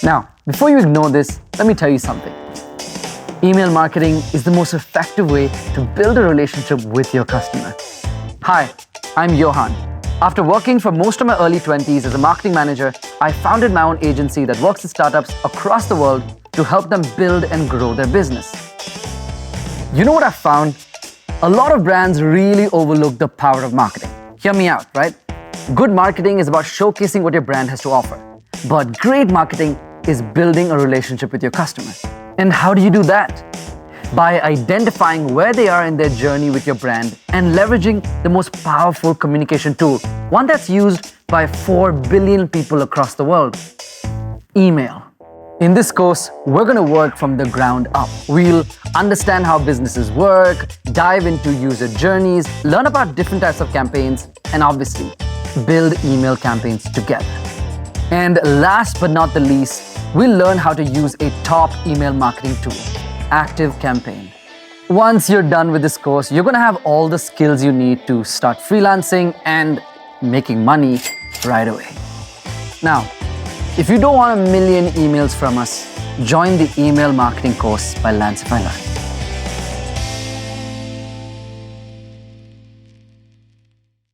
Now, before you ignore this, let me tell you something. Email marketing is the most effective way to build a relationship with your customer. Hi, I'm Johan. After working for most of my early 20s as a marketing manager, I founded my own agency that works with startups across the world to help them build and grow their business. You know what I've found? A lot of brands really overlook the power of marketing. Hear me out, right? Good marketing is about showcasing what your brand has to offer. But great marketing is building a relationship with your customer. And how do you do that? By identifying where they are in their journey with your brand and leveraging the most powerful communication tool, one that's used by 4 billion people across the world: email. In this course, we're going to work from the ground up. We'll understand how businesses work, dive into user journeys, learn about different types of campaigns, and obviously, build email campaigns together. And last but not the least, we'll learn how to use a top email marketing tool, ActiveCampaign. Once you're done with this course, you're going to have all the skills you need to start freelancing and making money right away. Now, if you don't want a million emails from us, join the email marketing course by Lancify Learn.